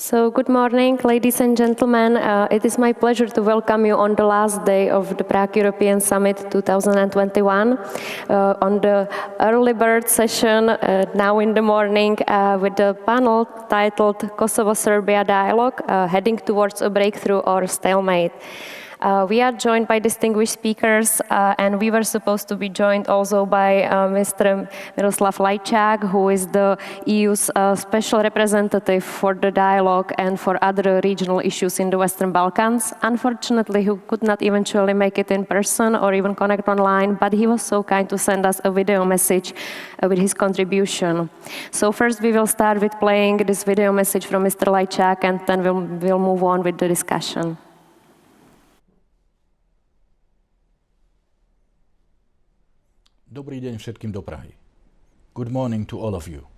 So good morning, ladies and gentlemen. It is my pleasure to welcome you on the last day of the Prague European Summit 2021 on the early bird session now in the morning with the panel titled Kosovo-Serbia Dialogue, Heading Towards a Breakthrough or Stalemate. We are joined by distinguished speakers, and we were supposed to be joined also by Mr. Miroslav Lajčák, who is the EU's special representative for the dialogue and for other regional issues in the Western Balkans. Unfortunately, he could not eventually make it in person or even connect online, but he was so kind to send us a video message with his contribution. So first we will start with playing this video message from Mr. Lajčák, and then we'll move on with the discussion. Dobrý deň všetkým do Prahy. Good morning to all of you.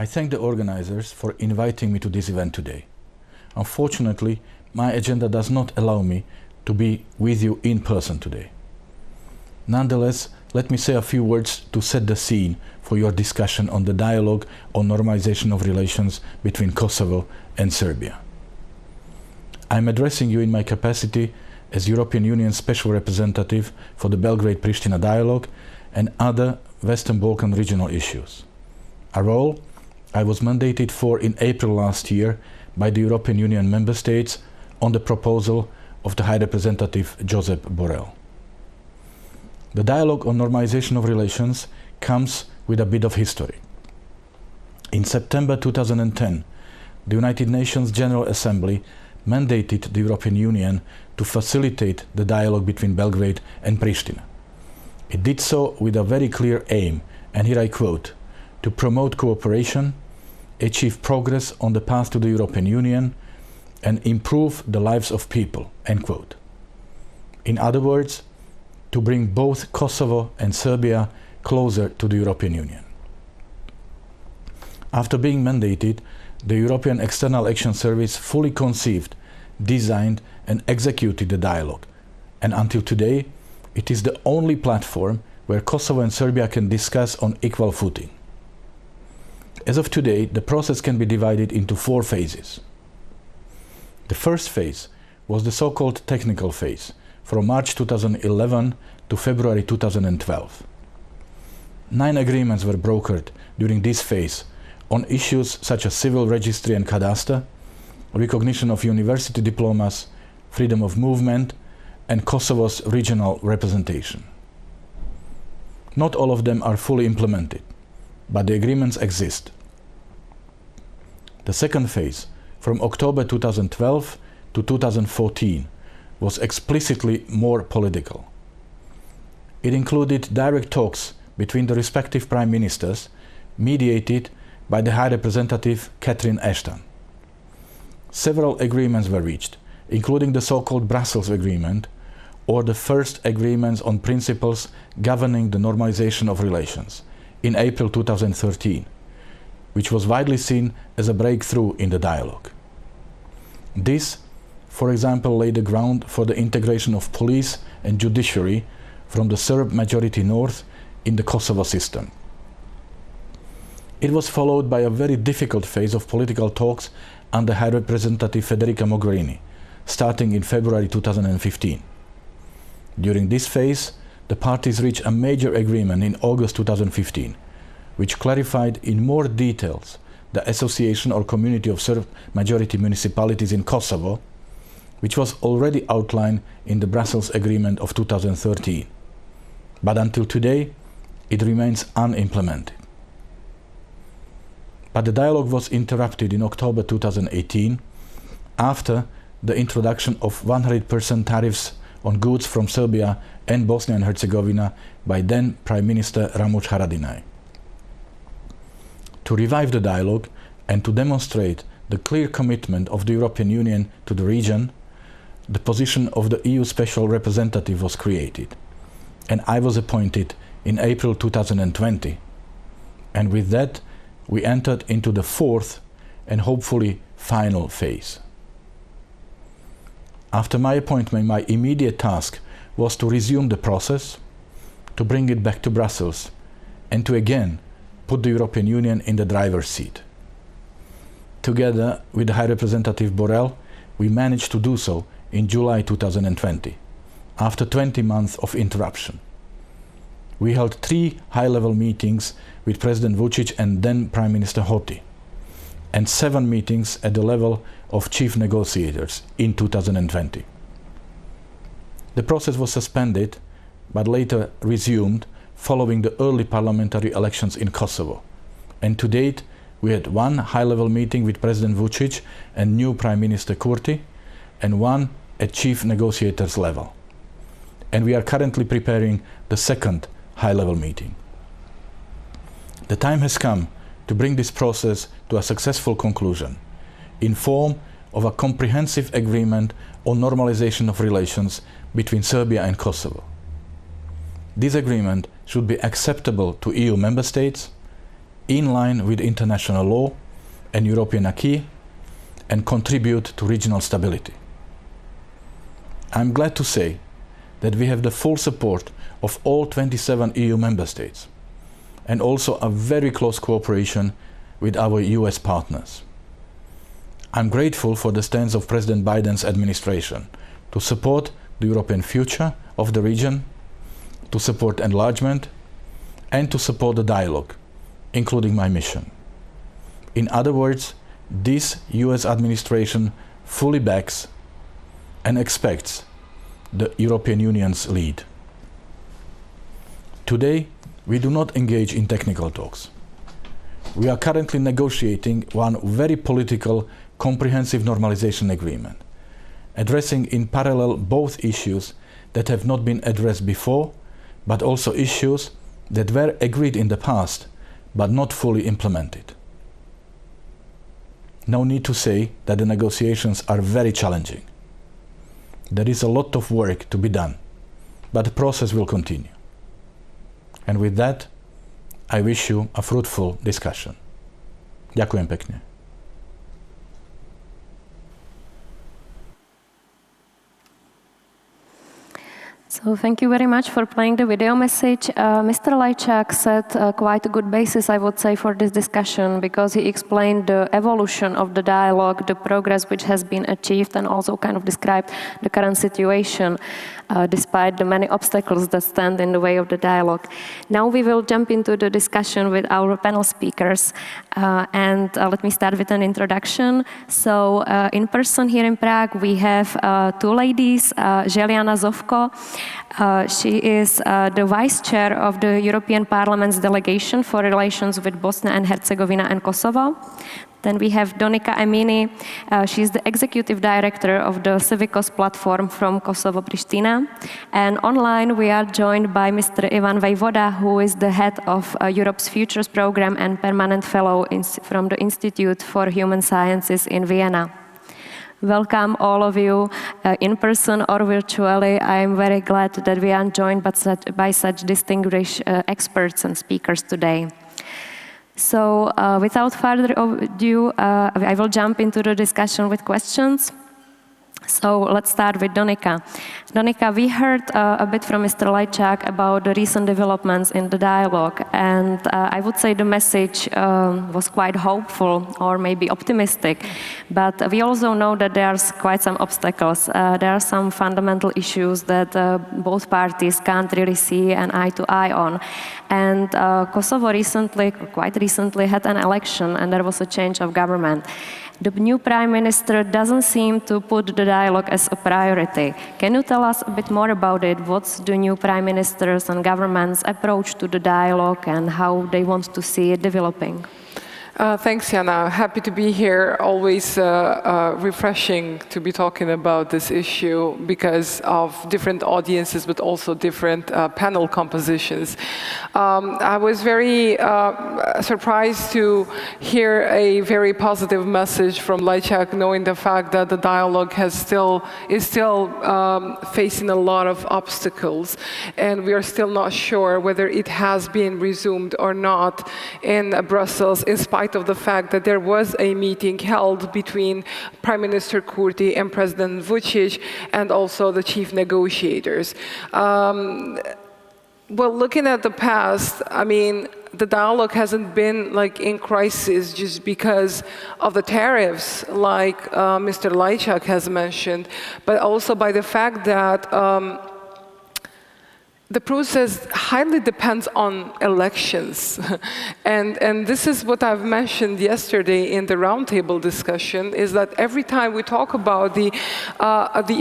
I thank the organizers for inviting me to this event today. Unfortunately, my agenda does not allow me to be with you in person today. Nonetheless, let me say a few words to set the scene for your discussion on the dialogue on normalization of relations between Kosovo and Serbia. I'm addressing you in my capacity as European Union Special Representative for the Belgrade-Pristina Dialogue and other Western Balkan regional issues. A role I was mandated for in April last year by the European Union member states on the proposal of the High Representative Josep Borrell. The dialogue on normalization of relations comes with a bit of history. In September 2010, the United Nations General Assembly mandated the European Union to facilitate the dialogue between Belgrade and Pristina. It did so with a very clear aim, and here I quote, to promote cooperation, achieve progress on the path to the European Union, and improve the lives of people, end quote. In other words, to bring both Kosovo and Serbia closer to the European Union. After being mandated, the European External Action Service fully conceived, designed and executed the dialogue, and until today it is the only platform where Kosovo and Serbia can discuss on equal footing. As of today, the process can be divided into 4 phases. The first phase was the so-called technical phase from March 2011 to February 2012. 9 agreements were brokered during this phase on issues such as civil registry and cadastre, recognition of university diplomas, freedom of movement, and Kosovo's regional representation. Not all of them are fully implemented, but the agreements exist. The second phase, from October 2012 to 2014, was explicitly more political. It included direct talks between the respective prime ministers, mediated by the High Representative Catherine Ashton. Several agreements were reached, including the so-called Brussels Agreement, or the first agreements on principles governing the normalization of relations, in April 2013, which was widely seen as a breakthrough in the dialogue. This, for example, laid the ground for the integration of police and judiciary from the Serb-majority north in the Kosovo system. It was followed by a very difficult phase of political talks under High Representative Federica Mogherini, starting in February 2015. During this phase, the parties reached a major agreement in August 2015, which clarified in more details the association or community of Serb-majority municipalities in Kosovo, which was already outlined in the Brussels Agreement of 2013. But until today, it remains unimplemented. But the dialogue was interrupted in October 2018 after the introduction of 100% tariffs on goods from Serbia and Bosnia and Herzegovina by then Prime Minister Ramush Haradinaj. To revive the dialogue and to demonstrate the clear commitment of the European Union to the region, the position of the EU Special Representative was created, and I was appointed in April 2020. And with that, we entered into the 4th and hopefully final phase. After my appointment, my immediate task was to resume the process, to bring it back to Brussels, and to again put the European Union in the driver's seat. together with High Representative Borrell, we managed to do so in July 2020, after 20 months of interruption. We held 3 high-level meetings with President Vučić and then Prime Minister Hoti, and 7 meetings at the level of chief negotiators in 2020. The process was suspended, but later resumed following the early parliamentary elections in Kosovo. And to date, we had 1 high-level meeting with President Vučić and new Prime Minister Kurti, and 1 at chief negotiators level. And we are currently preparing the 2nd high-level meeting. The time has come to bring this process to a successful conclusion in form of a comprehensive agreement on normalization of relations between Serbia and Kosovo. This agreement should be acceptable to EU member states, in line with international law and European acquis, and contribute to regional stability. I'm glad to say that we have the full support of all 27 EU member states, and also a very close cooperation with our US partners. I'm grateful for the stance of President Biden's administration to support the European future of the region, to support enlargement, and to support the dialogue, including my mission. In other words, this US administration fully backs and expects the European Union's lead. Today, we do not engage in technical talks. We are currently negotiating one very political, comprehensive normalization agreement, addressing in parallel both issues that have not been addressed before, but also issues that were agreed in the past, but not fully implemented. No need to say that the negotiations are very challenging. There is a lot of work to be done, but the process will continue. And with that, I wish you a fruitful discussion. Ďakujem pekne. So thank you very much for playing the video message. Mr. Lajčák set quite a good basis, I would say, for this discussion, because he explained the evolution of the dialogue, the progress which has been achieved, and also kind of described the current situation, despite the many obstacles that stand in the way of the dialogue. Now we will jump into the discussion with our panel speakers. And let me start with an introduction. So in person here in Prague, we have 2 ladies, Željana Zovko. She is the Vice Chair of the European Parliament's Delegation for Relations with Bosnia and Herzegovina and Kosovo. Then we have Donika Emini. She is the Executive Director of the Civicos platform from Kosovo-Pristina. And online we are joined by Mr. Ivan Vejvoda, who is the head of Europe's Futures Program and Permanent Fellow from the Institute for Human Sciences in Vienna. Welcome all of you in person or virtually. I am very glad that we are joined by such distinguished experts and speakers today. So without further ado, I will jump into the discussion with questions. So let's start with Donika. Donika, we heard a bit from Mr. Lajčák about the recent developments in the dialogue, and I would say the message was quite hopeful or maybe optimistic, but we also know that there's quite some obstacles. There are some fundamental issues that both parties can't really see an eye to eye on. And Kosovo quite recently had an election, and there was a change of government. The new Prime Minister doesn't seem to put the dialogue as a priority. Can you tell us a bit more about it? What's the new Prime Minister's and government's approach to the dialogue and how they want to see it developing? Thanks, Jana. Happy to be here. Always refreshing to be talking about this issue because of different audiences, but also different panel compositions. I was very surprised to hear a very positive message from Lajčák, knowing the fact that the dialogue is still facing a lot of obstacles, and we are still not sure whether it has been resumed or not in Brussels, in spite of the fact that there was a meeting held between Prime Minister Kurti and President Vučić and also the chief negotiators. Well, looking at the past, I mean, the dialogue hasn't been like in crisis just because of the tariffs, like Mr. Lajčák has mentioned, but also by the fact that the process highly depends on elections. and this is what I've mentioned yesterday in the roundtable discussion, is that every time we talk about the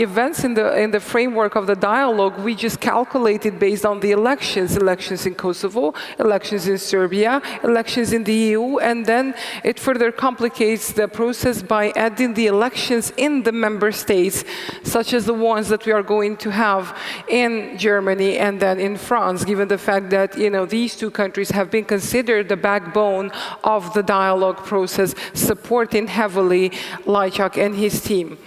events in the framework of the dialogue, we just calculate it based on the elections in Kosovo, elections in Serbia, elections in the EU, and then it further complicates the process by adding the elections in the member states, such as the ones that we are going to have in Germany and then in France, given the fact that these two countries have been considered the backbone of the dialogue process, supporting heavily Lajčák and his team.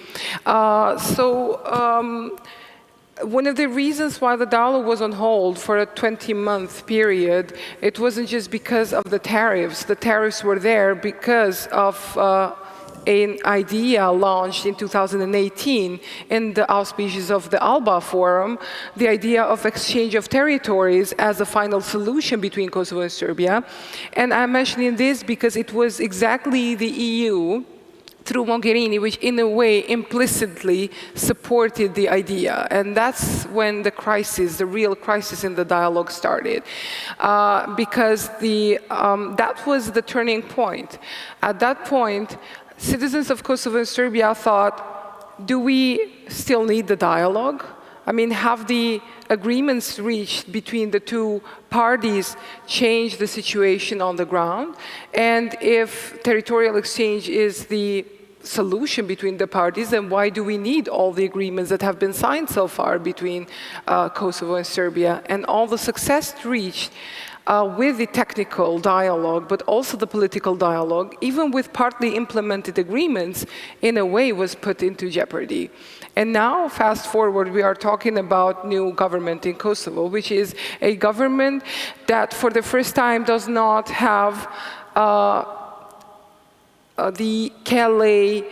One of the reasons why the dialogue was on hold for a 20-month period, it wasn't just because of the tariffs. The tariffs were there because of an idea launched in 2018 in the auspices of the ALBA Forum, the idea of exchange of territories as a final solution between Kosovo and Serbia. And I'm mentioning this because it was exactly the EU, through Mogherini, which in a way implicitly supported the idea. And that's when the crisis, the real crisis in the dialogue started. Because that was the turning point. At that point, citizens of Kosovo and Serbia thought, do we still need the dialogue? I mean, have the agreements reached between the two parties changed the situation on the ground? And if territorial exchange is the solution between the parties, then why do we need all the agreements that have been signed so far between Kosovo and Serbia? And all the success reached with the technical dialogue, but also the political dialogue, even with partly implemented agreements, in a way was put into jeopardy. And now, fast forward, we are talking about new government in Kosovo, which is a government that for the first time does not have the KLA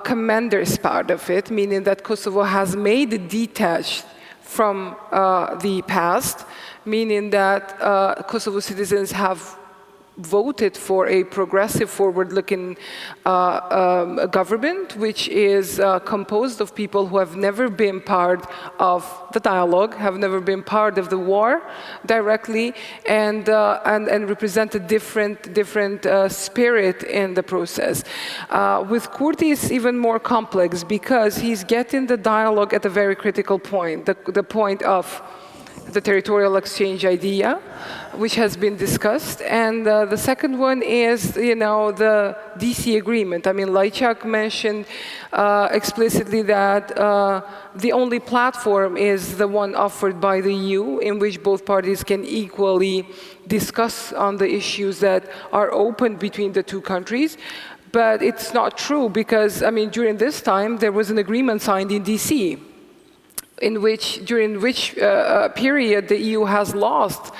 commanders part of it, meaning that Kosovo has made it detached from the past, meaning that Kosovo citizens have voted for a progressive, forward-looking government, which is composed of people who have never been part of the dialogue, have never been part of the war directly, and represent a different spirit in the process. With Kurti, it's even more complex because he's getting the dialogue at a very critical point, the point of the territorial exchange idea, which has been discussed. And the second one is, the DC agreement. I mean, Lajčák mentioned explicitly that the only platform is the one offered by the EU, in which both parties can equally discuss on the issues that are open between the two countries. But it's not true because, during this time, there was an agreement signed in DC, during which period the EU has lost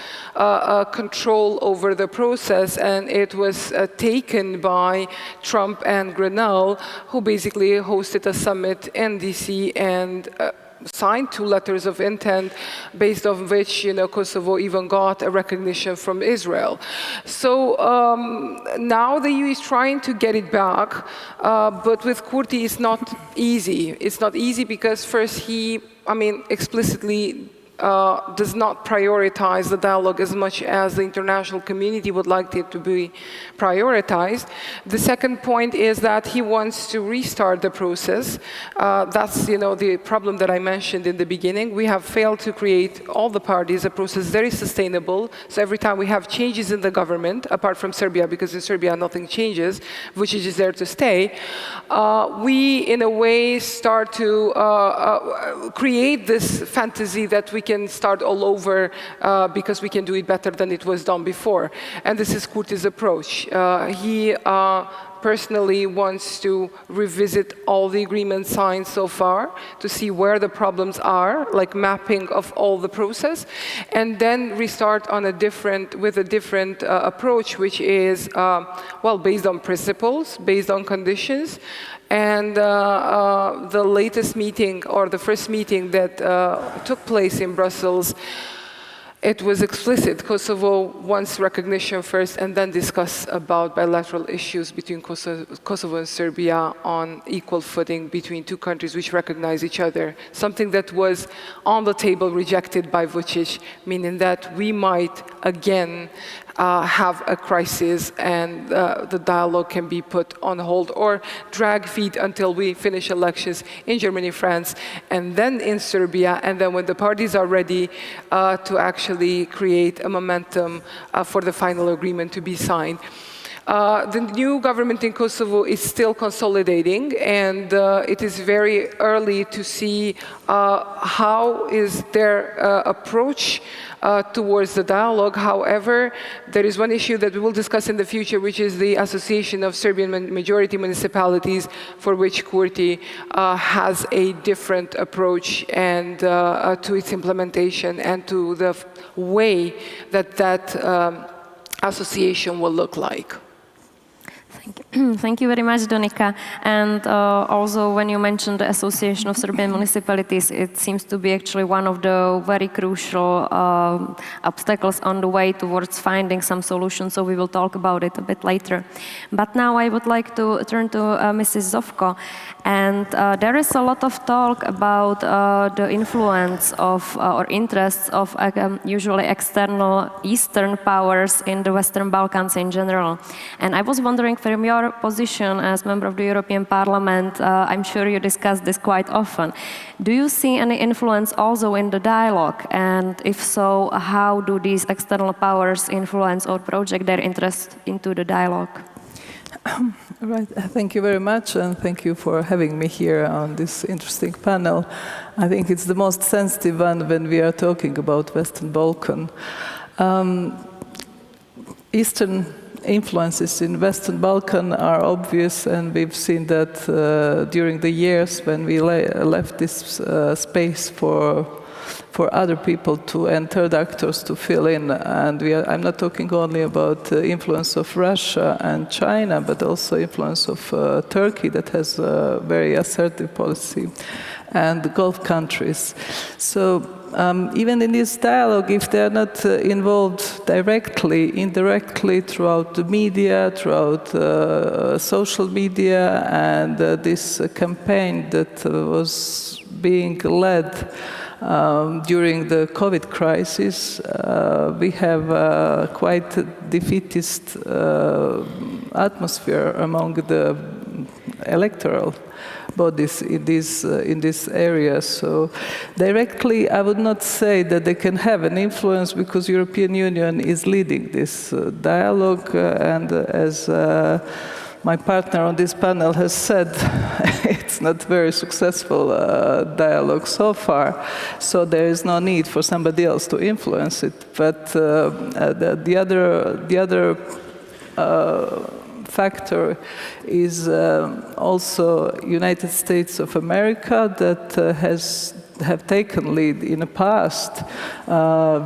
control over the process, and it was taken by Trump and Grenell, who basically hosted a summit in DC and signed 2 letters of intent, based on which Kosovo even got a recognition from Israel. So now the EU is trying to get it back, but with Kurti it's not easy. It's not easy because first he, explicitly does not prioritize the dialogue as much as the international community would like it to be prioritized. The second point is that he wants to restart the process. That's the problem that I mentioned in the beginning. We have failed to create all the parties a process very sustainable. So every time we have changes in the government, apart from Serbia, because in Serbia nothing changes, which is just there to stay, we in a way start to create this fantasy that we can start all over because we can do it better than it was done before. And this is Kurti's approach. He personally wants to revisit all the agreements signed so far to see where the problems are, like mapping of all the process, and then restart on with a different approach, which is, based on principles, based on conditions. And the latest meeting, or the first meeting that took place in Brussels, it was explicit. Kosovo wants recognition first and then discuss about bilateral issues between Kosovo and Serbia on equal footing between two countries which recognize each other. Something that was on the table, rejected by Vučić, meaning that we might again have a crisis and the dialogue can be put on hold or drag feet until we finish elections in Germany, France, and then in Serbia, and then when the parties are ready to actually create a momentum for the final agreement to be signed. The new government in Kosovo is still consolidating, and it is very early to see how is their approach towards the dialogue. However, there is one issue that we will discuss in the future, which is the association of Serbian majority municipalities, for which Kurti has a different approach and to its implementation and to the way that that association will look like. Thank you very much, Donika. And also, when you mentioned the Association of Serbian Municipalities, it seems to be actually one of the very crucial obstacles on the way towards finding some solution, so we will talk about it a bit later. But now I would like to turn to Mrs. Zovko. And there is a lot of talk about the influence of or interests of usually external Eastern powers in the Western Balkans in general. And I was wondering, from your position as member of the European Parliament, I'm sure you discuss this quite often. Do you see any influence also in the dialogue? And if so, how do these external powers influence or project their interest into the dialogue? Right. Thank you very much, and thank you for having me here on this interesting panel. I think it's the most sensitive one when we are talking about Western Balkan. Eastern influences in Western Balkan are obvious, and we've seen that during the years when we left this space for other people to and third actors to fill in. And I'm not talking only about the influence of Russia and China, but also influence of Turkey that has a very assertive policy, and the Gulf countries. So even in this dialogue, if they're not involved directly, indirectly throughout the media, throughout social media, and this campaign that was being led during the COVID crisis, we have quite a defeatist atmosphere among the electoral bodies in this area. So directly, I would not say that they can have an influence, because European Union is leading this dialogue, and as my partner on this panel has said, it's not very successful dialogue so far, so there is no need for somebody else to influence it. But the other factor is also United States of America that have taken lead in the past,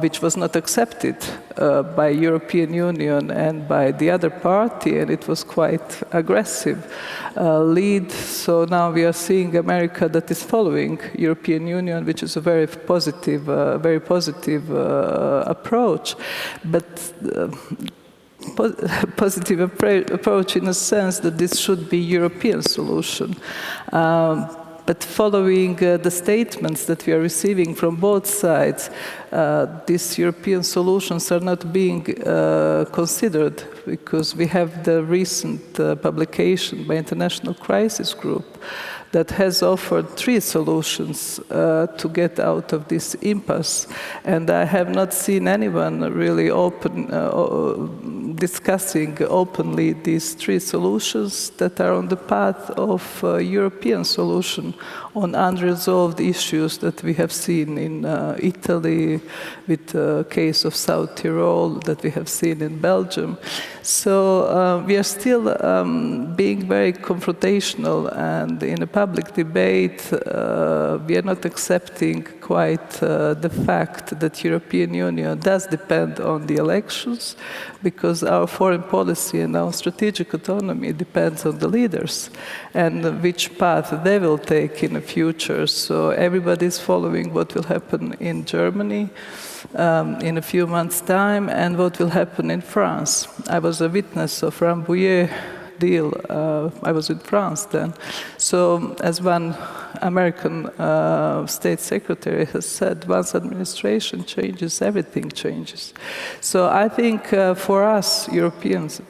which was not accepted by European Union and by the other party, and it was quite aggressive lead. So now we are seeing America that is following European Union, which is a very positive approach, but positive approach in a sense that this should be European solution. But following the statements that we are receiving from both sides, these European solutions are not being considered, because we have the recent publication by International Crisis Group that has offered 3 solutions to get out of this impasse. And I have not seen anyone really discussing openly these 3 solutions that are on the path of European solution on unresolved issues that we have seen in Italy, with the case of South Tyrol, that we have seen in Belgium. So we are still being very confrontational, and in the public debate, we are not accepting quite the fact that European Union does depend on the elections, because our foreign policy and our strategic autonomy depends on the leaders and which path they will take in the future. So everybody is following what will happen in Germany in a few months' time and what will happen in France. I was a witness of Rambouillet deal. I was in France then. So as one American state secretary has said, once administration changes, everything changes. So I think for us Europeans,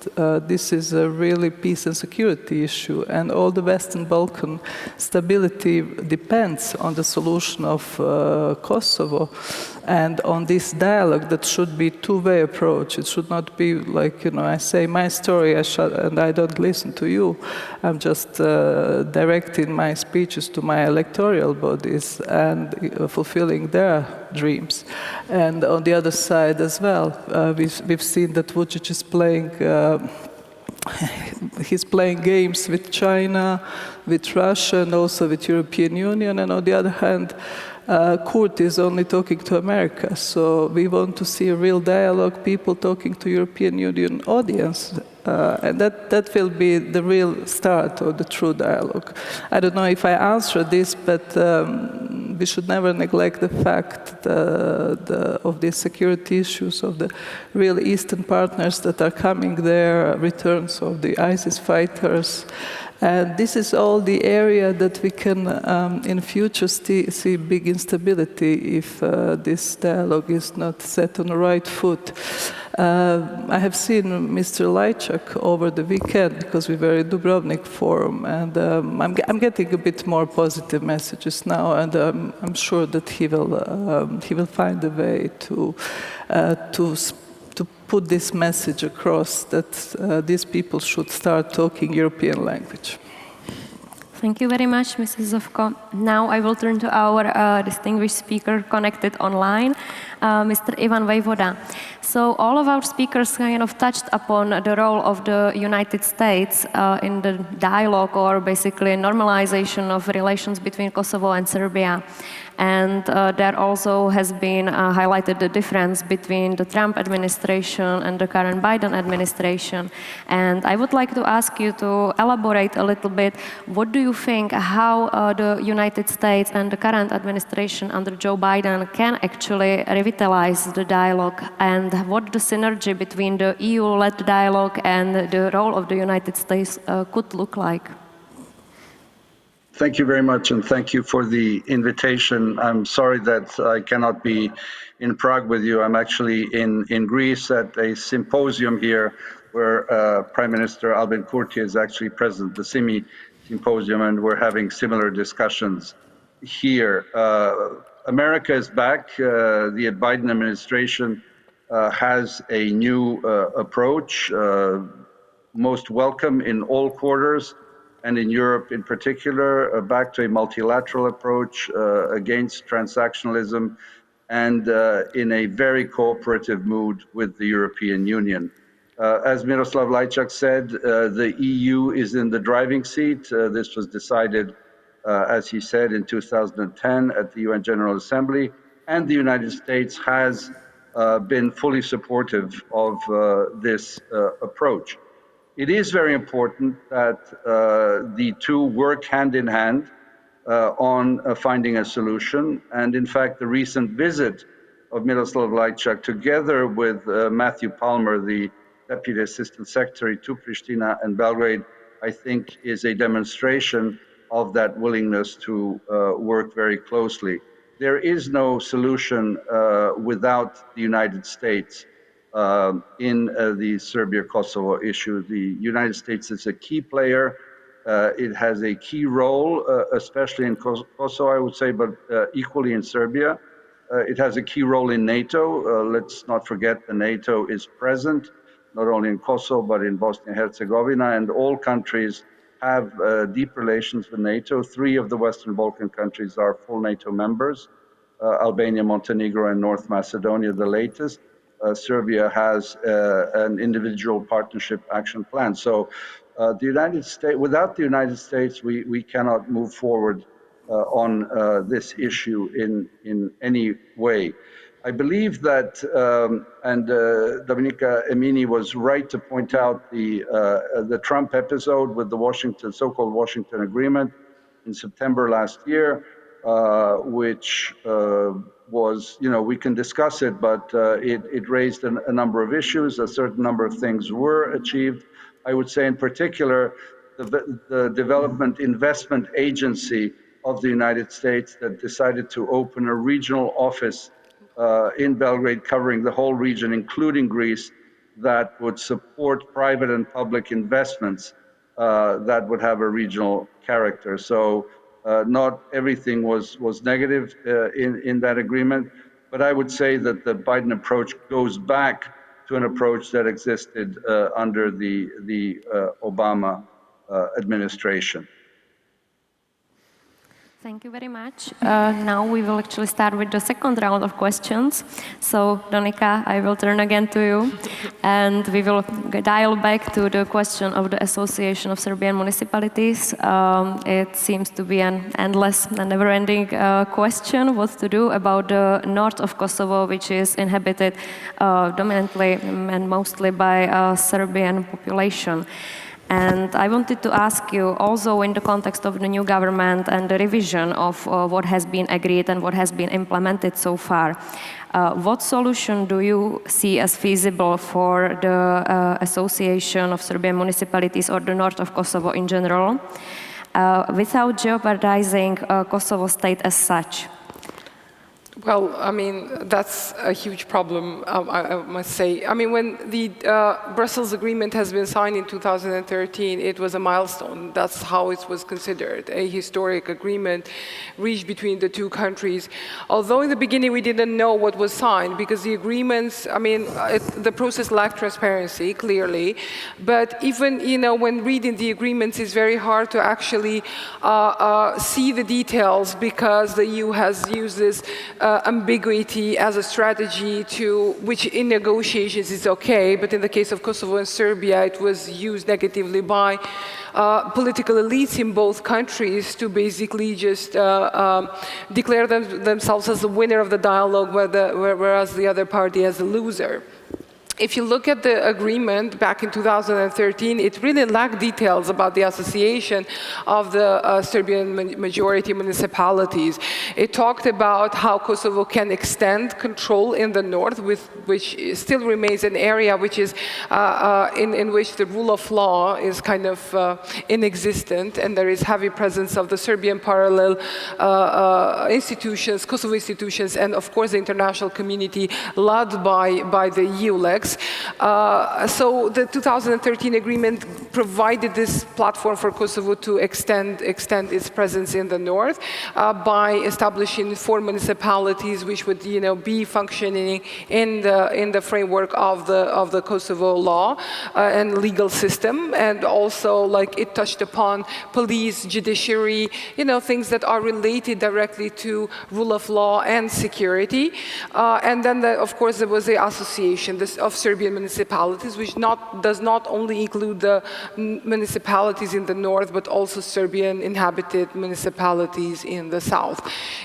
this is a really peace and security issue, and all the Western Balkan stability depends on the solution of Kosovo and on this dialogue that should be two-way approach. It should not be like, I say my story and I don't listen to you. I'm just directing my speeches to my electoral bodies and fulfilling their dreams. And on the other side as well, we've seen that Vučić is playing he's playing games with China, with Russia, and also with European Union. And on the other hand, Kurt is only talking to America. So we want to see a real dialogue, people talking to European Union audience. And that will be the real start of the true dialogue. I don't know if I answered this, but we should never neglect the fact of the security issues, of the real Eastern partners that are coming there, returns of the ISIS fighters. And this is all the area that we can, in future, see big instability if this dialogue is not set on the right foot. I have seen Mr. Lajčák over the weekend because we were in Dubrovnik Forum, and I'm getting a bit more positive messages now, and I'm sure that he will find a way to put this message across that these people should start talking European language. Thank you very much, Mrs. Zovko. Now I will turn to our distinguished speaker connected online, Mr. Ivan Vejvoda. So all of our speakers kind of touched upon the role of the United States in the dialogue, or basically normalization of relations between Kosovo and Serbia. And there also has been highlighted the difference between the Trump administration and the current Biden administration. And I would like to ask you to elaborate a little bit. What do you think how the United States and the current administration under Joe Biden can actually revitalize the dialogue, and what the synergy between the EU-led dialogue and the role of the United States could look like? Thank you very much, and thank you for the invitation. I'm sorry that I cannot be in Prague with you. I'm actually in Greece at a symposium here where Prime Minister Albin Kurti is actually present, the SIMI symposium, and we're having similar discussions here. America is back. The Biden administration has a new approach, most welcome in all quarters, and in Europe in particular, back to a multilateral approach against transactionalism, and in a very cooperative mood with the European Union. As Miroslav Lajčák said, the EU is in the driving seat. This was decided, as he said, in 2010 at the UN General Assembly, and the United States has been fully supportive of this approach. It is very important that the two work hand in hand on finding a solution. And in fact, the recent visit of Miroslav Lajčák, together with Matthew Palmer, the Deputy Assistant Secretary to Pristina and Belgrade, I think is a demonstration of that willingness to work very closely. There is no solution without the United States in the Serbia-Kosovo issue. The United States is a key player. It has a key role, especially in Kosovo, I would say, but equally in Serbia. It has a key role in NATO. Let's not forget that NATO is present, not only in Kosovo, but in Bosnia and Herzegovina, and all countries have deep relations with NATO. 3 of the Western Balkan countries are full NATO members, Albania, Montenegro, and North Macedonia, the latest. Serbia has an individual partnership action plan. So without the United States, we cannot move forward on this issue in any way. I believe that, and Dominika Emini was right to point out the Trump episode with the so-called Washington Agreement in September last year, which was, we can discuss it, but it raised a number of issues. A certain number of things were achieved. I would say in particular, the Development Investment Agency of the United States that decided to open a regional office in Belgrade covering the whole region, including Greece, that would support private and public investments that would have a regional character. So not everything was negative in that agreement, but I would say that the Biden approach goes back to an approach that existed under the Obama administration. Thank you very much. Now we will actually start with the second round of questions. So, Dominika, I will turn again to you, and we will dial back to the question of the Association of Serbian Municipalities. It seems to be an endless and never-ending question, what to do about the north of Kosovo, which is inhabited dominantly and mostly by Serbian population. And I wanted to ask you, also in the context of the new government and the revision of what has been agreed and what has been implemented so far, what solution do you see as feasible for the Association of Serbian Municipalities or the north of Kosovo in general, without jeopardizing Kosovo state as such? Well, I mean, that's a huge problem, I must say. I mean, when the Brussels Agreement has been signed in 2013, it was a milestone. That's how it was considered, a historic agreement reached between the two countries. Although in the beginning we didn't know what was signed, because the agreements, I mean, the process lacked transparency, clearly. But even, when reading the agreements, it's very hard to actually see the details, because the EU has used this ambiguity as a strategy which in negotiations is okay, but in the case of Kosovo and Serbia, it was used negatively by political elites in both countries to basically just declare themselves as the winner of the dialogue, whereas the other party as a loser. If you look at the agreement back in 2013, it really lacked details about the association of the Serbian majority municipalities. It talked about how Kosovo can extend control in the north, which still remains an area which is in which the rule of law is kind of inexistent, and there is heavy presence of the Serbian parallel institutions, Kosovo institutions, and of course the international community led by the EULEX. So the 2013 agreement provided this platform for Kosovo to extend its presence in the north by establishing 4 municipalities which would be functioning in the framework of the Kosovo law and legal system, and also it touched upon police, judiciary, things that are related directly to rule of law and security. And then of course there was the association of Serbian municipalities, which does not only include the municipalities in the north, but also Serbian inhabited municipalities in the south.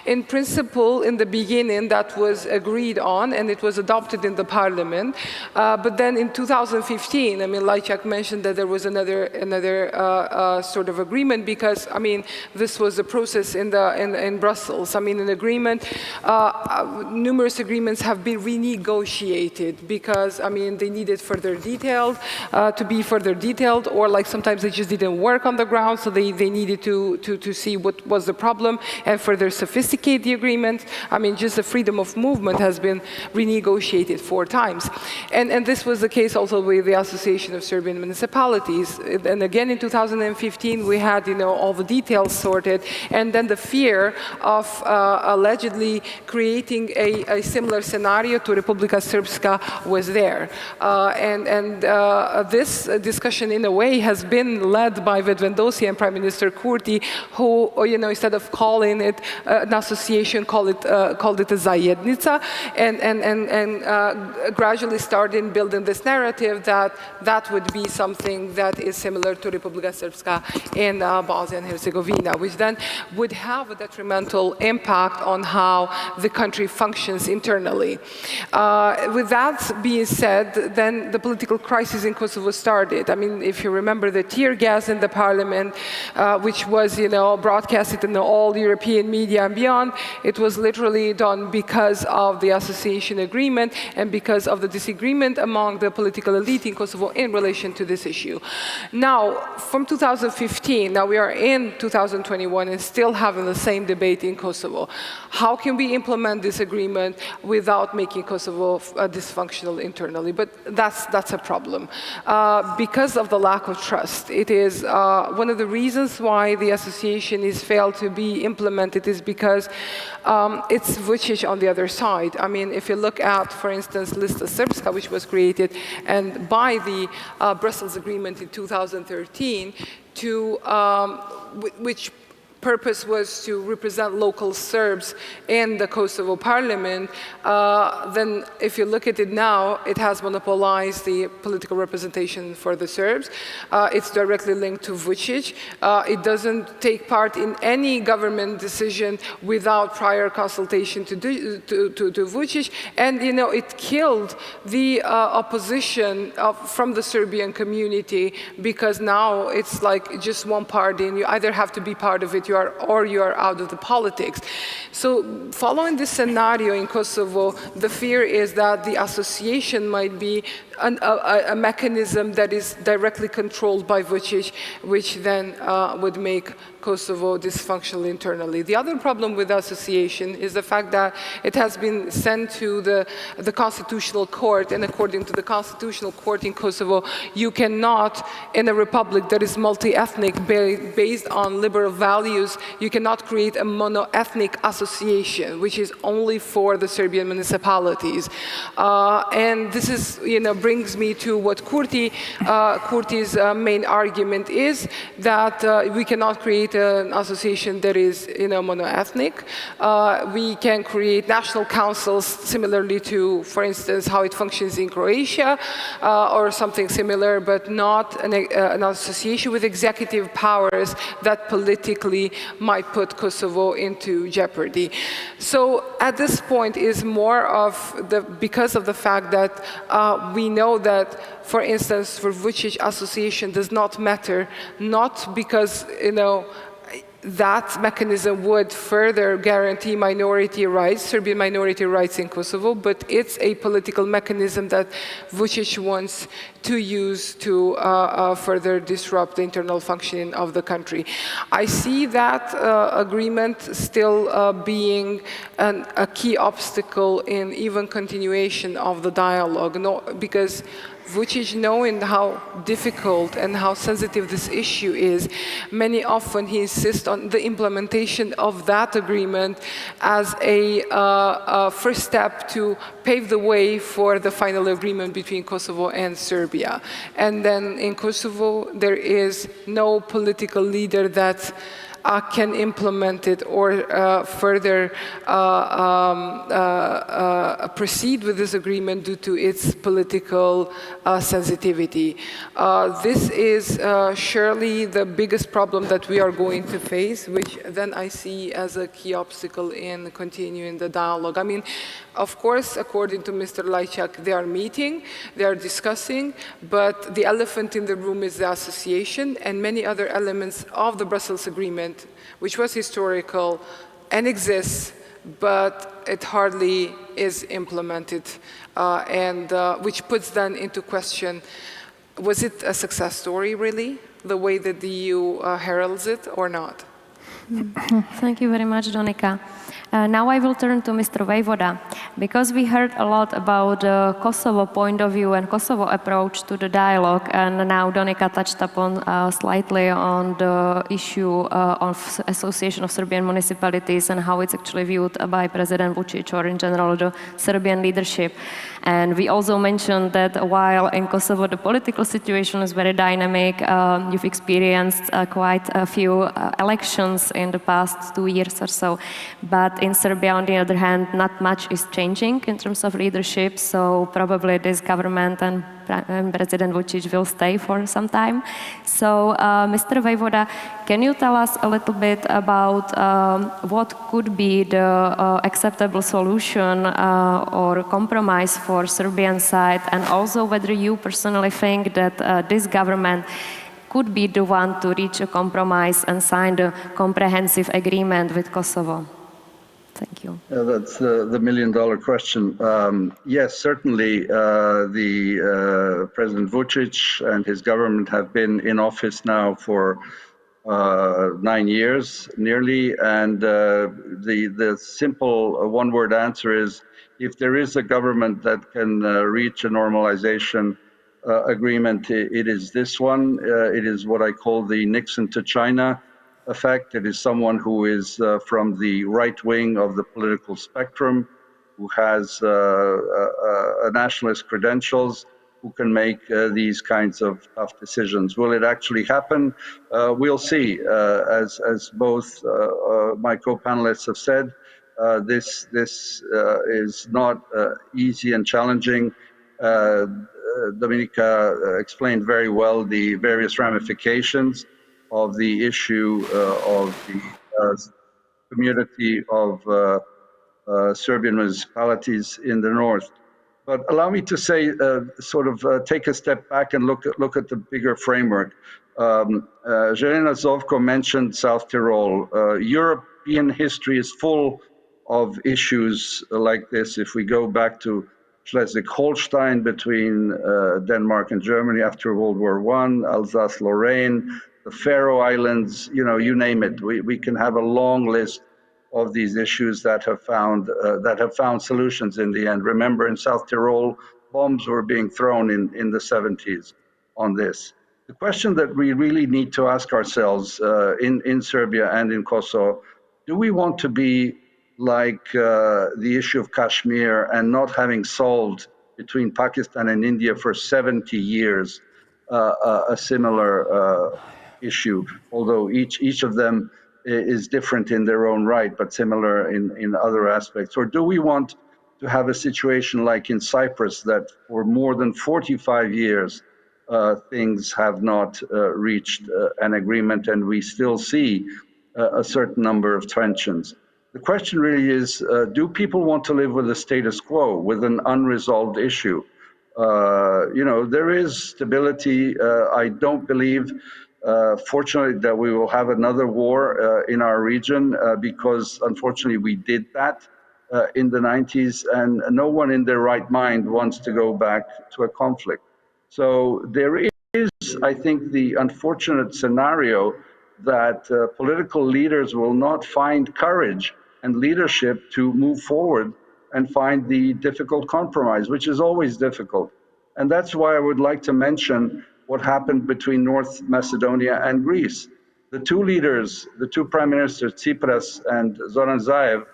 In principle, in the beginning, that was agreed on, and it was adopted in the parliament. But then in 2015, I mean, Lajčák mentioned that there was another sort of agreement, because, I mean, this was a process in Brussels. I mean, an agreement, numerous agreements have been renegotiated because, I mean, they needed further detailed, to be further detailed, or sometimes they just didn't work on the ground, so they needed to see what was the problem and further sophisticate the agreement. I mean, just the freedom of movement has been renegotiated 4 times. And this was the case also with the Association of Serbian Municipalities. And again, in 2015, we had, all the details sorted, and then the fear of allegedly creating a similar scenario to Republika Srpska was there. there. This discussion, in a way, has been led by Vedvendosy and Prime Minister Kurti, who, instead of calling it an association, called it a zajednica, and gradually started building this narrative that would be something that is similar to Republika Srpska in Bosnia and Herzegovina, which then would have a detrimental impact on how the country functions internally. With that being said, then the political crisis in Kosovo started. I mean, if you remember the tear gas in the parliament, which was, broadcasted in all European media and beyond, it was literally done because of the association agreement and because of the disagreement among the political elite in Kosovo in relation to this issue. Now, from 2015, now we are in 2021 and still having the same debate in Kosovo. How can we implement this agreement without making Kosovo dysfunctional internally? But that's a problem. Because of the lack of trust, it is one of the reasons why the association is failed to be implemented is because it's Vučić on the other side. I mean, if you look at, for instance, Lista Srpska, which was created and by the Brussels Agreement in 2013, which purpose was to represent local Serbs in the Kosovo parliament, then if you look at it now, it has monopolized the political representation for the Serbs. It's directly linked to Vučić. It doesn't take part in any government decision without prior consultation to Vučić, and it killed the opposition from the Serbian community, because now it's like just one party, and you either have to be part of it, or you are out of the politics. So following this scenario in Kosovo, the fear is that the association might be a mechanism that is directly controlled by Vučić, which then would make Kosovo dysfunctional internally. The other problem with association is the fact that it has been sent to the Constitutional Court, and according to the Constitutional Court in Kosovo, you cannot, in a republic that is multi-ethnic, based on liberal values, you cannot create a mono-ethnic association, which is only for the Serbian municipalities. And this is, brings me to what Kurti's main argument is, that we cannot create an association that is, mono-ethnic. We can create national councils similarly to, for instance, how it functions in Croatia, or something similar, but not an association with executive powers that politically might put Kosovo into jeopardy. So at this point is more of because of the fact that we know that, for instance, for Vučić, association does not matter, not because, that mechanism would further guarantee minority rights, Serbian minority rights in Kosovo, but it's a political mechanism that Vučić wants to use to further disrupt the internal functioning of the country. I see that agreement still being a key obstacle in even continuation of the dialogue, because Vučić, knowing how difficult and how sensitive this issue is, many often he insists on the implementation of that agreement as a first step to pave the way for the final agreement between Kosovo and Serbia. And then in Kosovo, there is no political leader that can implement it or further proceed with this agreement due to its political sensitivity. This is surely the biggest problem that we are going to face, which then I see as a key obstacle in continuing the dialogue. I mean, of course, according to Mr. Lajčák, they are meeting, they are discussing, but the elephant in the room is the association and many other elements of the Brussels Agreement, which was historical and exists, but it hardly is implemented, and which puts then into question, was it a success story, really, the way that the EU heralds it, or not? Thank you very much, Donika. Now I will turn to Mr. Vojvoda, because we heard a lot about the Kosovo point of view and Kosovo approach to the dialogue, and now Donika touched upon slightly on the issue of Association of Serbian Municipalities and how it's actually viewed by President Vučić or in general the Serbian leadership. And we also mentioned that while in Kosovo the political situation is very dynamic, you've experienced quite a few elections in the past 2 years or so. But in Serbia, on the other hand, not much is changing in terms of leadership, so probably this government and President Vučić will stay for some time. So, Mr. Vojvoda, can you tell us a little bit about what could be the acceptable solution or compromise for Serbian side, and also whether you personally think that this government could be the one to reach a compromise and sign a comprehensive agreement with Kosovo? Thank you. That's the million-dollar question. Yes, certainly the President Vučić and his government have been in office now for 9 years, nearly, and the simple one-word answer is, if there is a government that can reach a normalization agreement, it is this one. It is what I call the Nixon to China effect. It is someone who is from the right wing of the political spectrum, who has nationalist credentials, who can make these kinds of tough decisions. Will it actually happen? We'll see. As both my co-panelists have said, this is not easy and challenging. Dominika explained very well the various ramifications of the issue of the community of Serbian municipalities in the north. But allow me to say, take a step back and look at the bigger framework. Jelena Zovko mentioned South Tyrol. European history is full of issues like this. If we go back to Schleswig-Holstein between Denmark and Germany after World War I, Alsace-Lorraine, the Faroe Islands, you name it. We can have a long list of these issues that have found solutions in the end. Remember, in South Tyrol, bombs were being thrown in the 70s on this. The question that we really need to ask ourselves in Serbia and in Kosovo, do we want to be like the issue of Kashmir and not having solved between Pakistan and India for 70 years a similar issue, although each of them is different in their own right, but similar in other aspects? Or do we want to have a situation like in Cyprus, that for more than 45 years things have not reached an agreement, and we still see a certain number of tensions? The question really is, do people want to live with the status quo, with an unresolved issue? There is stability. I don't believe, fortunately, that we will have another war in our region, because unfortunately we did that in the 90s, and no one in their right mind wants to go back to a conflict. So there is, I think, the unfortunate scenario that political leaders will not find courage and leadership to move forward and find the difficult compromise, which is always difficult. And that's why I would like to mention what happened between North Macedonia and Greece. The two leaders, the two prime ministers, Tsipras and Zoran Zaev,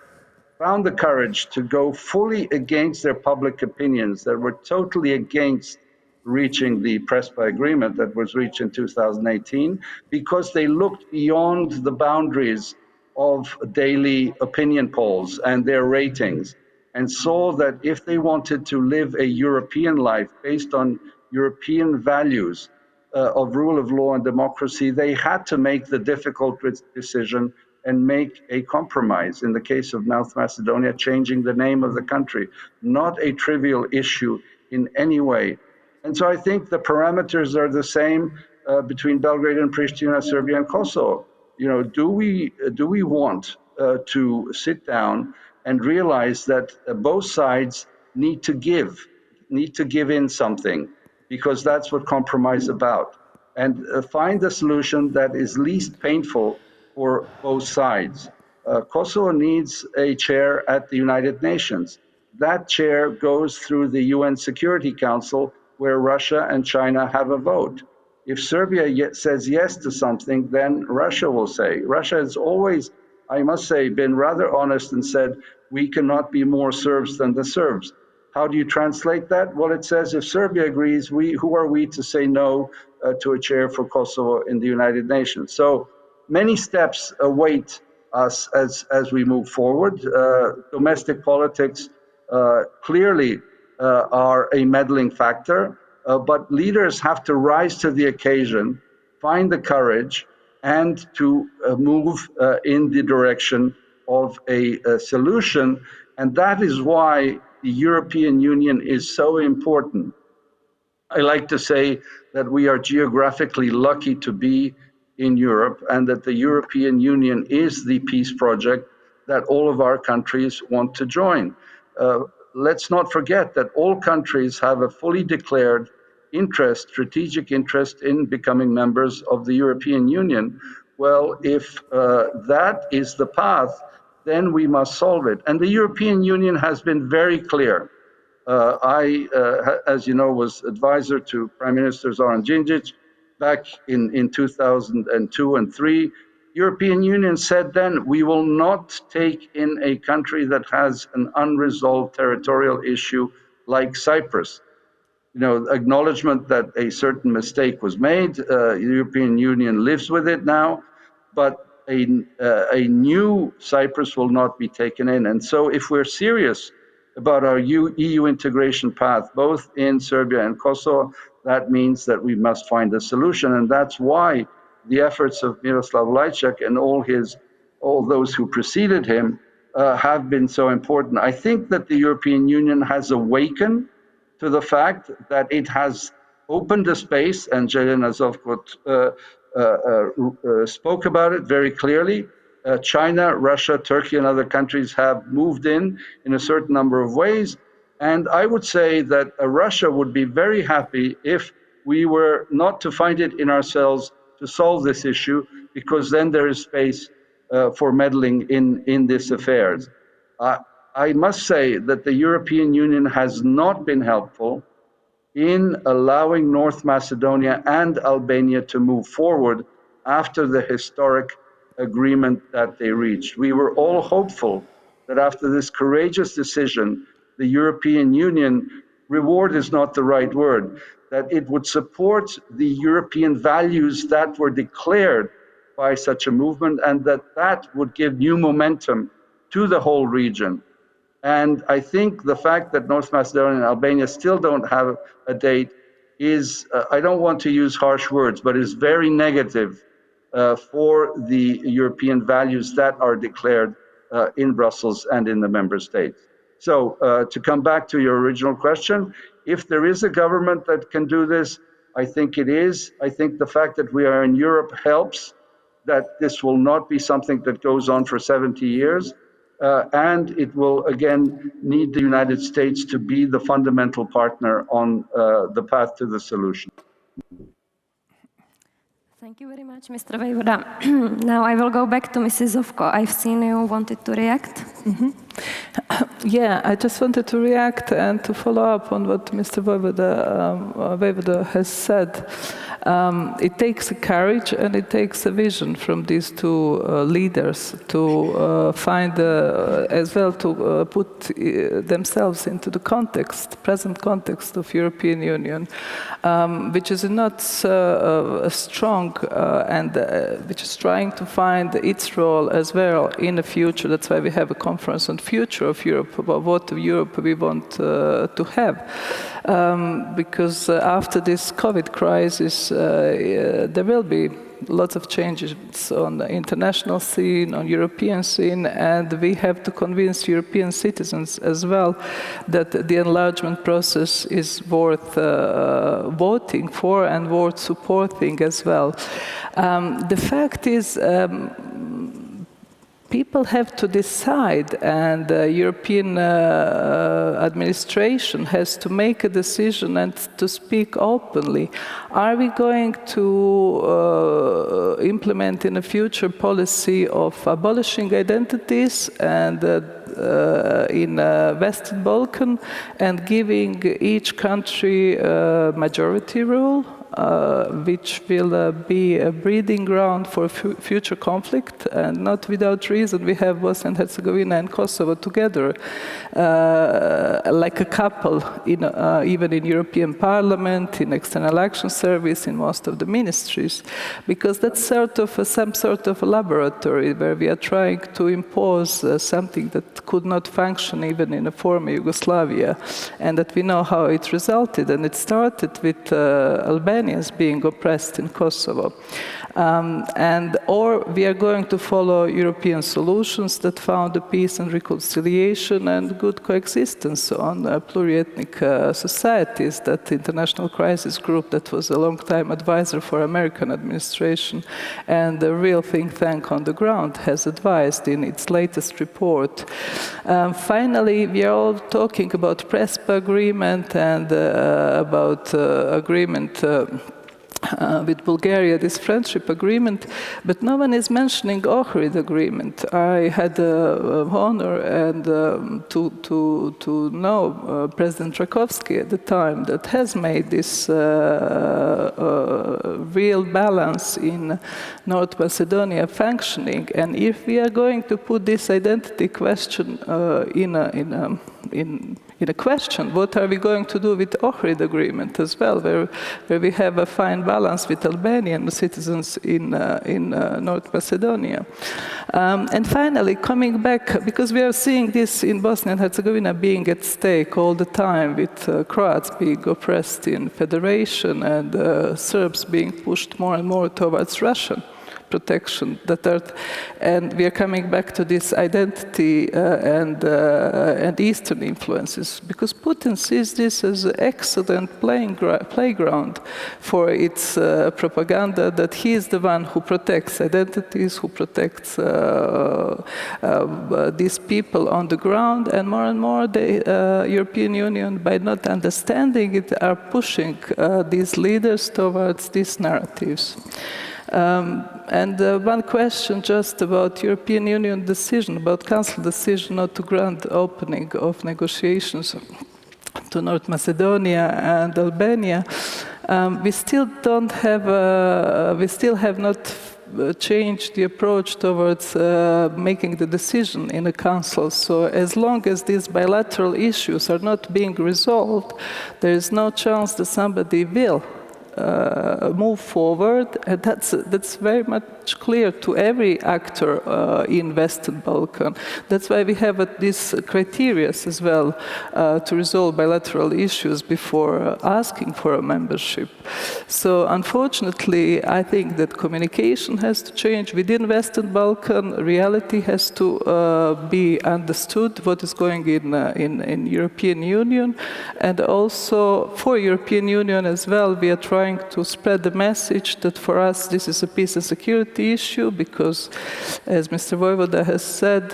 found the courage to go fully against their public opinions that were totally against reaching the Prespa agreement that was reached in 2018, because they looked beyond the boundaries of daily opinion polls and their ratings, and saw that if they wanted to live a European life based on European values of rule of law and democracy, they had to make the difficult decision and make a compromise. In the case of North Macedonia, changing the name of the country, not a trivial issue in any way. And so I think the parameters are the same between Belgrade and Pristina, Serbia and Kosovo. Do we want to sit down and realize that both sides need to give in something, because that's what compromise is about, and find a solution that is least painful for both sides. Kosovo needs a chair at the United Nations. That chair goes through the UN Security Council, where Russia and China have a vote. If Serbia says yes to something, then Russia will say. Russia has always, I must say, been rather honest and said, we cannot be more Serbs than the Serbs. How do you translate that? Well, it says if Serbia agrees, who are we to say no to a chair for Kosovo in the United Nations? So many steps await us as we move forward. Domestic politics clearly are a meddling factor, but leaders have to rise to the occasion, find the courage, and to move in the direction of a solution. And that is why the European Union is so important. I like to say that we are geographically lucky to be in Europe, and that the European Union is the peace project that all of our countries want to join. Let's not forget that all countries have a fully declared interest, strategic interest in becoming members of the European Union. Well, if that is the path, then we must solve it. And the European Union has been very clear. I, as you know, was advisor to Prime Minister Zoran Đinđić back in 2002 and 3. European Union said then, we will not take in a country that has an unresolved territorial issue like Cyprus. You know, acknowledgement that a certain mistake was made, the European Union lives with it now, but a new Cyprus will not be taken in. And so if we're serious about our EU integration path, both in Serbia and Kosovo, that means that we must find a solution. And that's why the efforts of Miroslav Lajčák and all those who preceded him have been so important. I think that the European Union has awakened to the fact that it has opened a space, and Jelena Zovko spoke about it very clearly. China, Russia, Turkey, and other countries have moved in a certain number of ways. And I would say that Russia would be very happy if we were not to find it in ourselves to solve this issue, because then there is space for meddling in these affairs. I must say that the European Union has not been helpful in allowing North Macedonia and Albania to move forward after the historic agreement that they reached. We were all hopeful that after this courageous decision, the European Union, reward is not the right word, that it would support the European values that were declared by such a movement, and that would give new momentum to the whole region. And I think the fact that North Macedonia and Albania still don't have a date is, I don't want to use harsh words, but is very negative for the European values that are declared in Brussels and in the member states. So to come back to your original question, if there is a government that can do this, I think it is. I think the fact that we are in Europe helps, that this will not be something that goes on for 70 years. And it will, again, need the United States to be the fundamental partner on the path to the solution. Thank you very much, Mr. Vejvoda. Now I will go back to Mrs. Zovko. I've seen you wanted to react. Mm-hmm. Yeah, I just wanted to react and to follow up on what Mr. Vejvoda has said. It takes a courage and it takes a vision from these two leaders to find, as well, to put themselves into the context, present context of European Union, which is not strong and which is trying to find its role as well in the future. That's why we have a conference on future of Europe, about what Europe we want to have. Because after this COVID crisis, there will be lots of changes on the international scene, on European scene, and we have to convince European citizens as well that the enlargement process is worth voting for and worth supporting as well. The fact is, people have to decide, and the European administration has to make a decision and to speak openly. Are we going to implement in a future policy of abolishing identities and in Western Balkan and giving each country a majority rule, which will be a breeding ground for future conflict? And not without reason, we have Bosnia and Herzegovina and Kosovo together, like a couple, even in European Parliament, in External Action Service, in most of the ministries, because that's some sort of a laboratory where we are trying to impose something that could not function even in a former Yugoslavia, and that we know how it resulted. And it started with Albanians being oppressed in Kosovo. Or we are going to follow European solutions that found a peace and reconciliation and good coexistence on pluriethnic societies that the International Crisis Group, that was a long-time advisor for American administration and the real think tank on the ground, has advised in its latest report. Finally, we are all talking about PRESPA agreement and about agreement with Bulgaria, this friendship agreement, but no one is mentioning Ohrid agreement. I had the honor and to know President Rakovsky at the time that has made this real balance in North Macedonia functioning. And if we are going to put this identity question in a question, what are we going to do with Ohrid agreement as well, where we have a fine balance with Albanian citizens in North Macedonia. And finally, coming back, because we are seeing this in Bosnia and Herzegovina being at stake all the time, with Croats being oppressed in federation and Serbs being pushed more and more towards Russian protection, and we are coming back to this identity and Eastern influences, because Putin sees this as an excellent playground for its propaganda, that he is the one who protects identities, who protects these people on the ground, and more the European Union, by not understanding it, are pushing these leaders towards these narratives. And one question just about European Union decision, about Council decision not to grant opening of negotiations to North Macedonia and Albania. We still have not changed the approach towards making the decision in the Council. So as long as these bilateral issues are not being resolved, there is no chance that somebody will move forward, and that's very much clear to every actor in Western Balkan. That's why we have these criteria as well to resolve bilateral issues before asking for a membership. So unfortunately, I think that communication has to change within Western Balkan. Reality has to be understood, what is going in European Union, and also for European Union as well, we are trying to spread the message that for us this is a peace and security issue, because, as Mr. Vojvoda has said,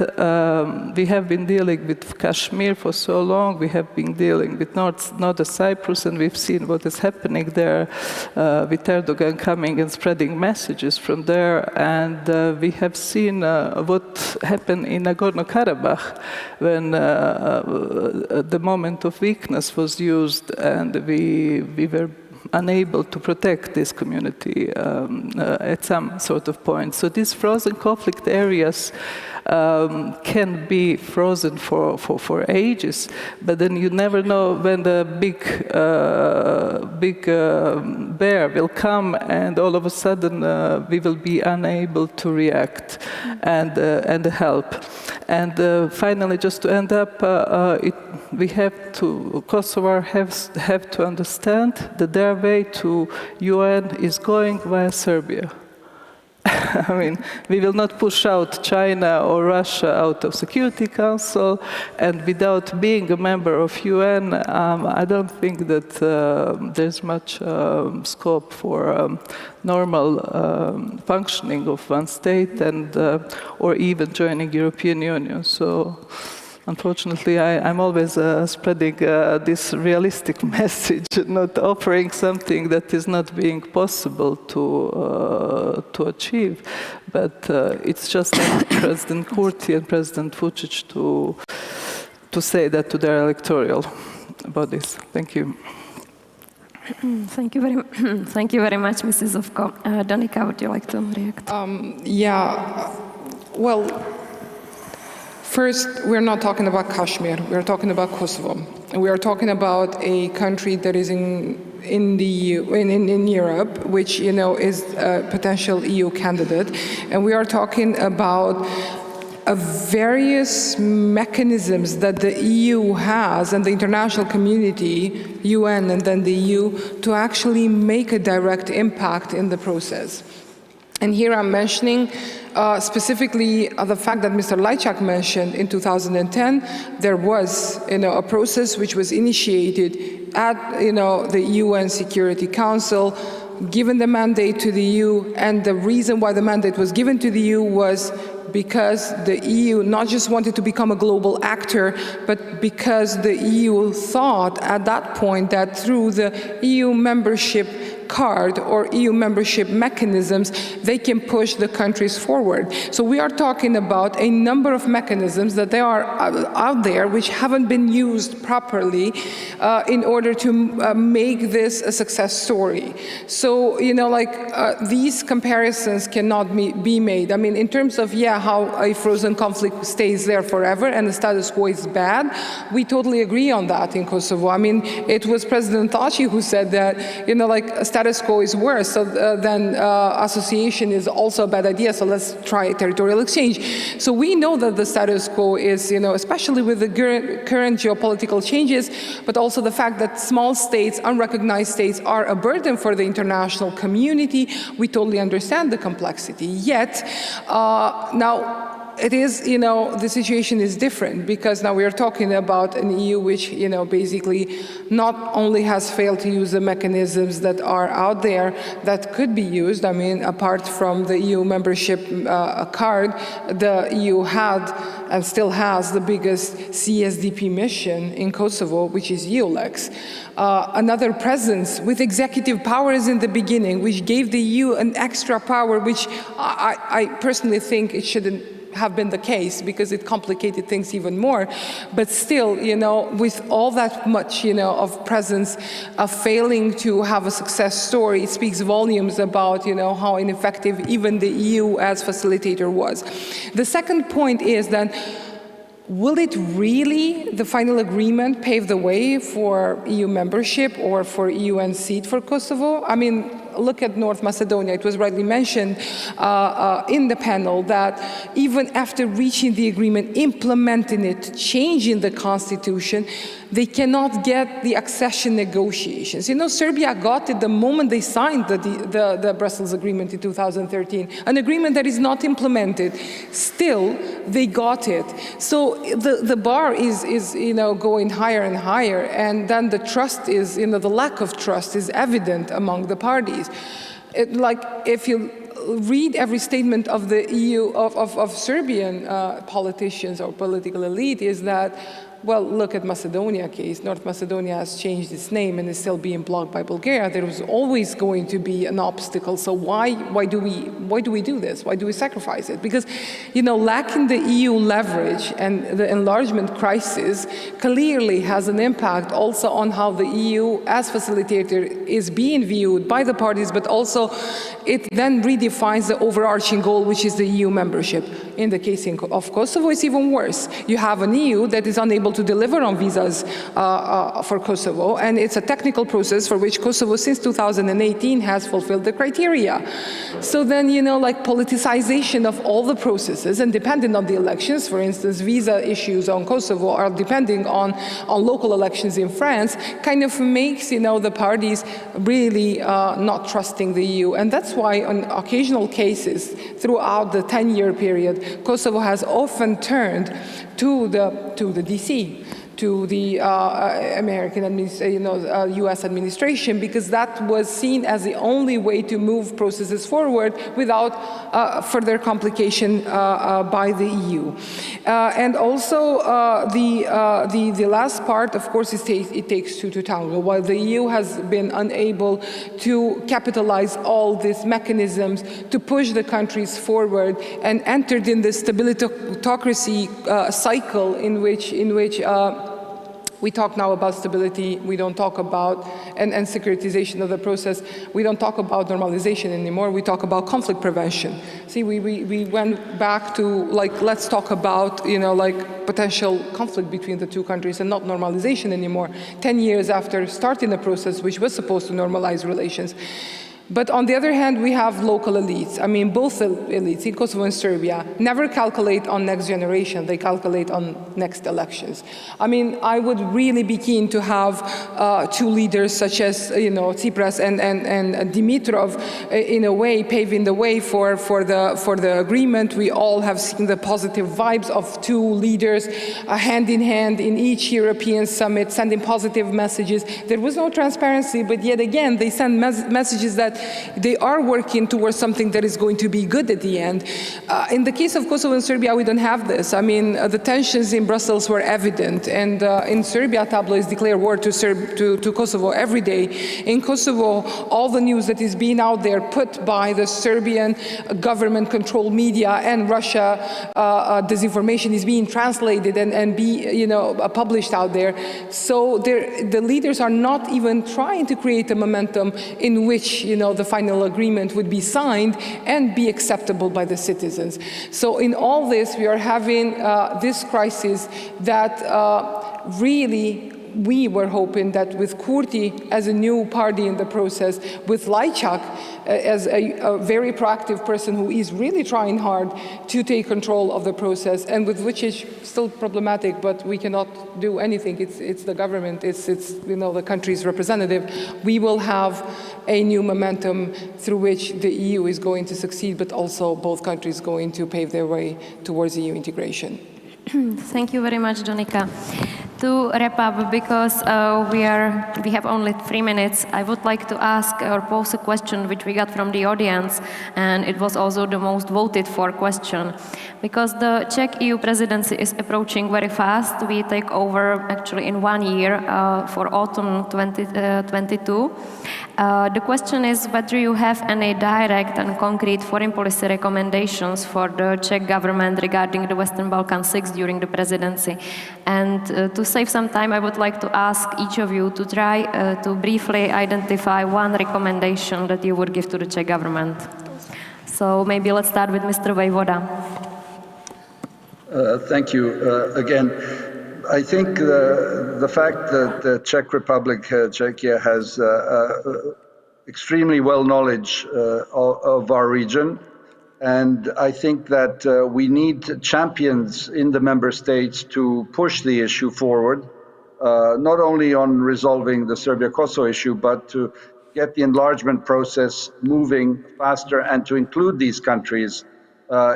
we have been dealing with Kashmir for so long, we have been dealing with North Cyprus, and we've seen what is happening there with Erdogan coming and spreading messages from there, and we have seen what happened in Nagorno-Karabakh when the moment of weakness was used, and we were unable to protect this community at some sort of point. So these frozen conflict areas can be frozen for ages, but then you never know when the big bear will come, and all of a sudden we will be unable to react and help. And finally, just to end up, Kosovo have to understand that their way to UN is going via Serbia. I mean, we will not push out China or Russia out of Security Council, and without being a member of UN, I don't think that there's much scope for normal functioning of one state, and or even joining European Union. So, unfortunately, I'm always spreading this realistic message, not offering something that is not being possible to achieve. But it's just like President Kurti and President Vučić to say that to their electoral bodies. Thank you. Thank you very much, Mrs. Zovko. Danica, would you like to react? Yeah, well, first, we're not talking about Kashmir, we're talking about Kosovo. And we are talking about a country that is in Europe, which, you know, is a potential EU candidate. And we are talking about various mechanisms that the EU has and the international community, UN and then the EU, to actually make a direct impact in the process. And here I'm mentioning specifically the fact that Mr. Lajčák mentioned in 2010, there was, you know, a process which was initiated at, you know, the UN Security Council, given the mandate to the EU, and the reason why the mandate was given to the EU was because the EU not just wanted to become a global actor, but because the EU thought at that point that through the EU membership card or EU membership mechanisms, they can push the countries forward. So we are talking about a number of mechanisms that they are out there which haven't been used properly in order to make this a success story. So, you know, like these comparisons cannot be made. I mean, in terms of, yeah, how a frozen conflict stays there forever and the status quo is bad, we totally agree on that in Kosovo. I mean, it was President Thaci who said that, you know, like status quo is worse, so then association is also a bad idea, so let's try territorial exchange. So we know that the status quo is, you know, especially with the current geopolitical changes, but also the fact that small states, unrecognized states, are a burden for the international community. We totally understand the complexity. Yet, now, it is, you know, the situation is different because now we are talking about an EU which, you know, basically not only has failed to use the mechanisms that are out there that could be used. I mean, apart from the EU membership card, the EU had and still has the biggest CSDP mission in Kosovo, which is EULEX. Another presence with executive powers in the beginning, which gave the EU an extra power, which I personally think it shouldn't have been the case because it complicated things even more. But still, you know, with all that much, you know, of presence, of failing to have a success story, it speaks volumes about, you know, how ineffective even the EU as facilitator was. The second point is that will it really, the final agreement, pave the way for EU membership or for UN seat for Kosovo? I mean, look at North Macedonia. It was rightly mentioned in the panel that even after reaching the agreement, implementing it, changing the constitution, they cannot get the accession negotiations. You know, Serbia got it the moment they signed the Brussels agreement in 2013, an agreement that is not implemented. Still, they got it. So the bar is, you know, going higher and higher, and then the trust is, you know, the lack of trust is evident among the parties. Like, if you read every statement of the EU, of Serbian politicians or political elite, is that, well, look at Macedonia case. North Macedonia has changed its name and is still being blocked by Bulgaria. There was always going to be an obstacle. So why do we do this? Why do we sacrifice it? Because, you know, lacking the EU leverage and the enlargement crisis clearly has an impact also on how the EU as facilitator is being viewed by the parties, but also it then redefines the overarching goal, which is the EU membership. In the case of Kosovo, it's even worse. You have an EU that is unable able to deliver on visas for Kosovo, and it's a technical process for which Kosovo since 2018 has fulfilled the criteria. So then, you know, like politicization of all the processes and dependent on the elections, for instance, visa issues on Kosovo are depending on local elections in France, kind of makes, you know, the parties really not trusting the EU. And that's why on occasional cases throughout the 10-year period, Kosovo has often turned to the DC, to the U.S. administration, because that was seen as the only way to move processes forward without further complication by the EU. And also the last part, of course, it takes two to tango. While the EU has been unable to capitalize all these mechanisms to push the countries forward and entered in this stabilitocracy cycle in which we talk now about stability, we don't talk about, and securitization of the process, we don't talk about normalization anymore, we talk about conflict prevention. See, we went back to, like, let's talk about, you know, like, potential conflict between the two countries and not normalization anymore, 10 years after starting the process which was supposed to normalize relations. But on the other hand, we have local elites. I mean, both elites in Kosovo and Serbia never calculate on next generation, they calculate on next elections. I mean, I would really be keen to have two leaders such as, you know, Tsipras and Dimitrov, in a way, paving the way for the agreement. We all have seen the positive vibes of two leaders hand in hand in each European summit, sending positive messages. There was no transparency, but yet again, they send messages that they are working towards something that is going to be good at the end. In the case of Kosovo and Serbia, we don't have this. I mean, the tensions in Brussels were evident, and in Serbia, tabloids declare war to Kosovo every day. In Kosovo, all the news that is being out there put by the Serbian government-controlled media and Russia disinformation is being translated and published out there. So the leaders are not even trying to create a momentum in which, you know, the final agreement would be signed and be acceptable by the citizens. So in all this, we are having this crisis that really we were hoping that with Kurti as a new party in the process, with Lajčák as a very proactive person who is really trying hard to take control of the process, and with which is still problematic, but we cannot do anything. It's the government, it's the country's representative. We will have a new momentum through which the EU is going to succeed, but also both countries going to pave their way towards EU integration. Thank you very much, Donika. To wrap up, because we have only 3 minutes, I would like to ask or pose a question which we got from the audience, and it was also the most voted for question. Because the Czech EU presidency is approaching very fast, we take over actually in 1 year for autumn 2022. The question is whether you have any direct and concrete foreign policy recommendations for the Czech government regarding the Western Balkan 6 during the presidency. And to save some time, I would like to ask each of you to try to briefly identify one recommendation that you would give to the Czech government. So maybe let's start with Mr. Vojvoda. Thank you. Again, I think the fact that the Czech Republic, Czechia, has extremely well knowledge of our region, and I think that we need champions in the member states to push the issue forward, not only on resolving the Serbia-Kosovo issue, but to get the enlargement process moving faster and to include these countries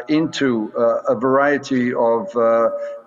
into a variety of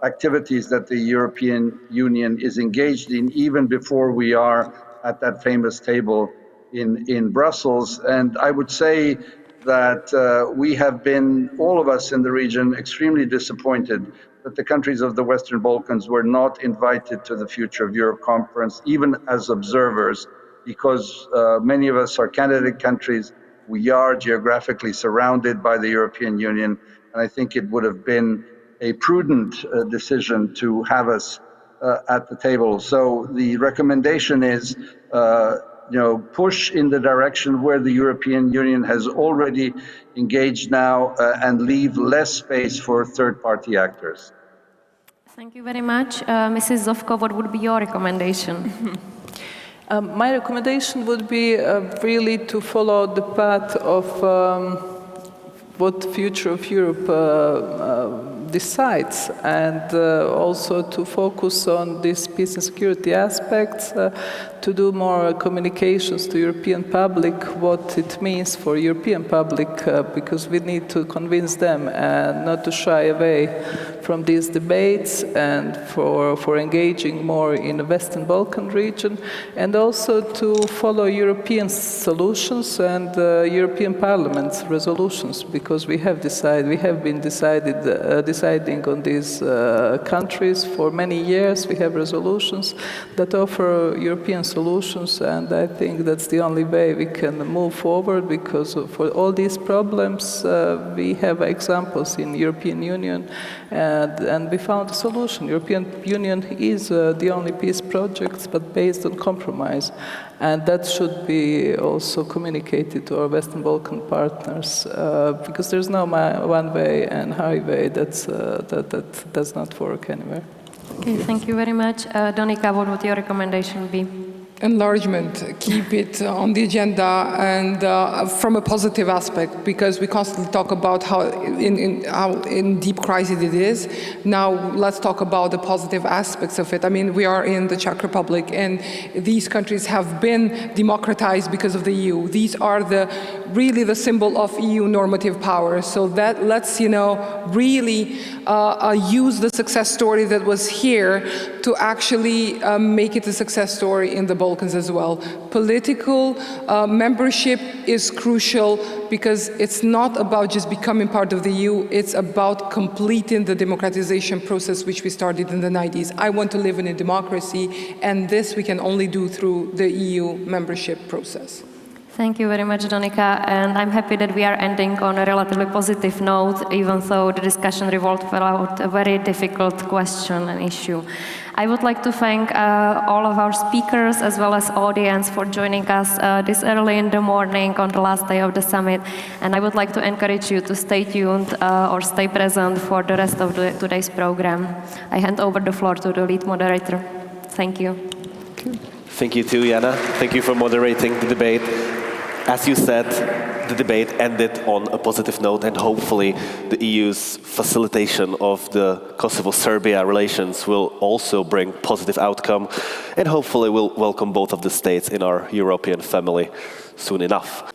activities that the European Union is engaged in, even before we are at that famous table in Brussels. And I would say that we have been, all of us in the region, extremely disappointed that the countries of the Western Balkans were not invited to the Future of Europe conference, even as observers, because many of us are candidate countries. We are geographically surrounded by the European Union, and I think it would have been a prudent decision to have us at the table. So the recommendation is, push in the direction where the European Union has already engaged now and leave less space for third-party actors. Thank you very much. Mrs. Zovko, what would be your recommendation? My recommendation would be really to follow the path of what the future of Europe decides, and also to focus on these peace and security aspects, to do more communications to European public, what it means for European public, because we need to convince them and not to shy away from these debates, and for engaging more in the Western Balkan region, and also to follow European solutions and European Parliament's resolutions, because we have been deciding on these countries for many years. We have resolutions that offer European solutions, and I think that's the only way we can move forward, because for all these problems we have examples in European Union, and we found a solution. European Union is the only peace project, but based on compromise, and that should be also communicated to our Western Balkan partners, because there's no one way and highway that does not work anywhere. Okay, thank you very much. Donika, what would your recommendation be? Enlargement, keep it on the agenda, and from a positive aspect, because we constantly talk about how in deep crisis it is. Now let's talk about the positive aspects of it. I mean, we are in the Czech Republic, and these countries have been democratized because of the EU. These are really the symbol of EU normative power. So that let's really use the success story that was here to actually make it a success story in the Balkans as well. Political membership is crucial, because it's not about just becoming part of the EU, it's about completing the democratization process which we started in the 90s. I want to live in a democracy, and this we can only do through the EU membership process. Thank you very much, Donika, and I'm happy that we are ending on a relatively positive note, even though the discussion revolved around a very difficult question and issue. I would like to thank all of our speakers as well as audience for joining us this early in the morning on the last day of the summit, and I would like to encourage you to stay tuned or stay present for the rest of today's program. I hand over the floor to the lead moderator. Thank you. Thank you too, Jana. Thank you for moderating the debate. As you said, the debate ended on a positive note, and hopefully the EU's facilitation of the Kosovo-Serbia relations will also bring positive outcome, and hopefully will welcome both of the states in our European family soon enough.